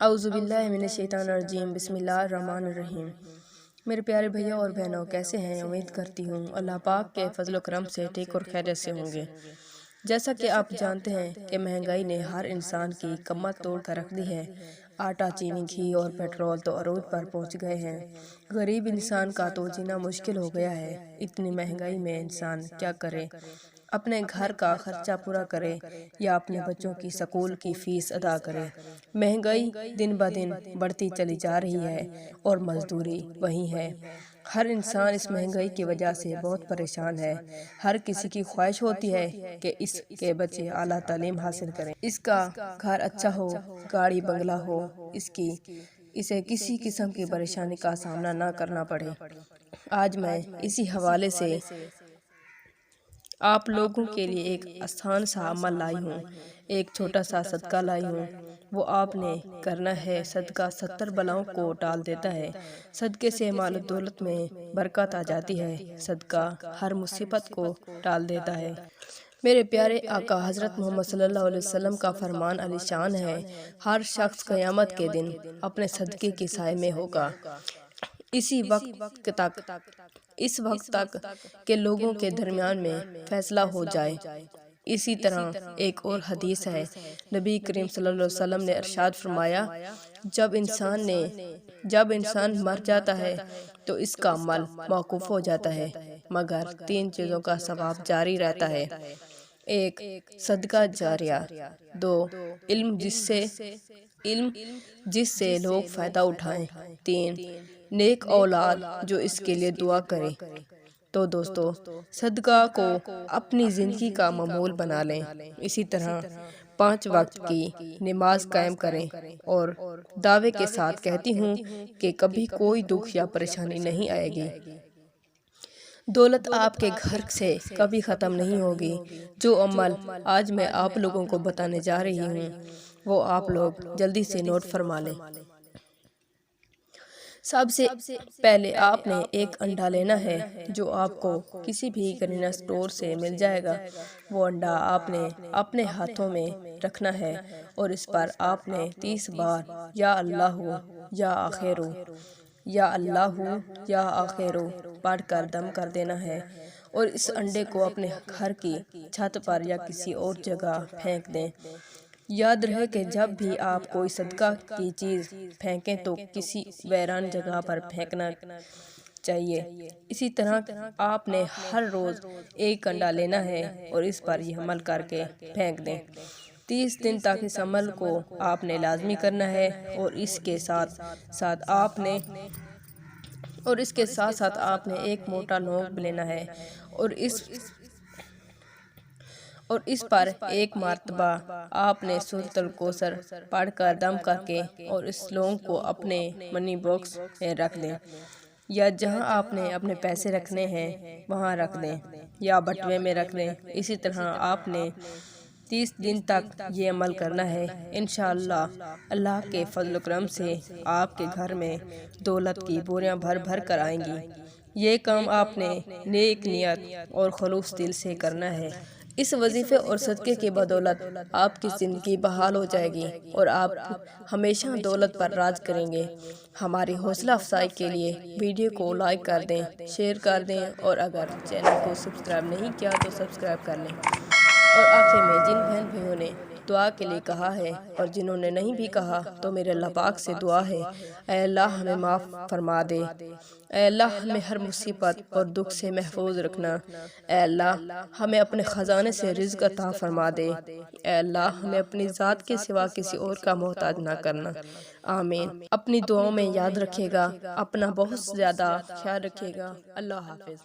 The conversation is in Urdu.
اعوذ باللہ من الشیطان الرجیم، بسم اللہ الرحمن الرحیم۔ میرے پیارے بھائیوں اور بہنوں، کیسے ہیں؟ امید کرتی ہوں اللہ پاک کے فضل و کرم سے ٹھیک اور خیریت سے ہوں گے۔ جیسا کہ آپ جانتے ہیں کہ مہنگائی نے ہر انسان کی کمر توڑ کر رکھ دی ہے۔ آٹا، چینی، گھی اور پیٹرول تو عروج پر پہنچ گئے ہیں۔ غریب انسان کا تو جینا مشکل ہو گیا ہے۔ اتنی مہنگائی میں انسان کیا کرے؟ اپنے گھر کا خرچہ پورا کرے یا اپنے بچوں کی سکول کی فیس ادا کرے؟ مہنگائی دن بدن بڑھتی چلی جا رہی ہے اور مزدوری وہی ہے۔ ہر انسان اس مہنگائی کی وجہ سے بہت پریشان ہے۔ ہر کسی کی خواہش ہوتی ہے کہ اس کے بچے اعلیٰ تعلیم حاصل کریں، اس کا گھر اچھا ہو، گاڑی بنگلہ ہو، اسے کسی قسم کی پریشانی کا سامنا نہ کرنا پڑے۔ آج میں اسی حوالے سے آپ لوگوں کے لیے ایک آسان سا عمل لائی ہوں، ایک چھوٹا سا صدقہ لائی ہوں۔ وہ آپ نے کرنا ہے، صدقہ 70 بلاؤں کو ٹال دیتا ہے۔ صدقے سے مال و دولت میں برکت آ جاتی ہے، صدقہ ہر مصیبت کو ٹال دیتا ہے۔ میرے پیارے آقا حضرت محمد صلی اللہ علیہ وسلم کا فرمان عالی شان ہے، ہر شخص قیامت کے دن اپنے صدقے کے سائے میں ہوگا، اس وقت تک کہ لوگوں کے درمیان میں فیصلہ ہو جائے۔ اسی طرح ایک اور حدیث ہے، نبی کریم صلی اللہ علیہ وسلم نے ارشاد فرمایا، جب انسان مر جاتا ہے تو اس کا عمل موقوف ہو جاتا ہے، مگر 3 چیزوں کا ثواب جاری رہتا ہے۔ 1 صدقہ جاریہ، 2 علم جس سے لوگ فائدہ اٹھائیں، 3 نیک اولاد جو اس کے لیے دعا کرے۔ تو دوستو، صدقہ کو اپنی زندگی کا معمول بنا لیں، اسی طرح 5 وقت کی نماز قائم کریں، اور دعوے کے ساتھ کہتی ہوں کہ کبھی کوئی دکھ یا پریشانی نہیں آئے گی۔ دولت آپ کے گھر سے کبھی ختم نہیں ہوگی۔ جو عمل آج میں آپ لوگوں کو بتانے جا رہی ہوں وہ آپ لوگ جلدی سے نوٹ فرما لیں۔ سب سے پہلے آپ نے ایک انڈا لینا ہے جو آپ کو کسی بھی کریانہ اسٹور سے مل جائے گا۔ وہ انڈا آپ نے اپنے ہاتھوں میں رکھنا ہے اور اس پر آپ نے 30 بار یا اللہ یا آخرو، یا اللہ یا آخرو پڑھ کر دم کر دینا ہے، اور اس انڈے کو اپنے گھر کی چھت پر یا کسی اور جگہ پھینک دیں۔ یاد رہے کہ جب بھی آپ کوئی صدقہ کی چیز پھینکیں تو کسی ویران جگہ پر پھینکنا چاہیے۔ اسی طرح آپ نے ہر روز ایک انڈا لینا ہے اور اس پر یہ عمل کر کے پھینک دیں۔ 30 دن تک اس عمل کو آپ نے لازمی کرنا ہے، اور اس کے ساتھ ساتھ آپ نے ایک موٹا نوک لینا ہے اور اس پر ایک مرتبہ آپ نے سورۃ الکوثر پڑھ کر دم کر کے اور اس لونگ کو اپنے منی باکس میں رکھ دیں، یا جہاں آپ نے اپنے پیسے رکھنے ہیں وہاں رکھ دیں، یا بٹوے میں رکھ دیں۔ اسی طرح آپ نے 30 دن تک یہ عمل کرنا ہے۔ انشاءاللہ اللہ کے فضل و کرم سے آپ کے گھر میں دولت کی بوریاں بھر بھر کر آئیں گی۔ یہ کام آپ نے نیک نیت اور خلوص دل سے کرنا ہے۔ اس وظیفے اور صدقے کی بدولت آپ کی زندگی بحال ہو جائے گی اور آپ ہمیشہ دولت پر راج کریں گے۔ ہماری حوصلہ افزائی کے لیے ویڈیو کو لائک کر دیں، شیئر کر دیں، اور اگر چینل کو سبسکرائب نہیں کیا تو سبسکرائب کر لیں۔ اور آخر میں جن بہن بھائیوں نے دعا کے لیے کہا ہے اور جنہوں نے نہیں بھی کہا تو میرے اللہ پاک سے دعا ہے، اے اللہ ہمیں معاف فرما دے، اے اللہ ہمیں ہر مصیبت اور دکھ سے محفوظ رکھنا، اے اللہ ہمیں اپنے خزانے سے رزق عطا فرما دے، اے اللہ ہمیں اپنی ذات کے سوا کسی اور کا محتاج نہ کرنا، آمین۔ اپنی دعاؤں میں یاد رکھے گا، اپنا بہت زیادہ خیال رکھے گا۔ اللہ حافظ۔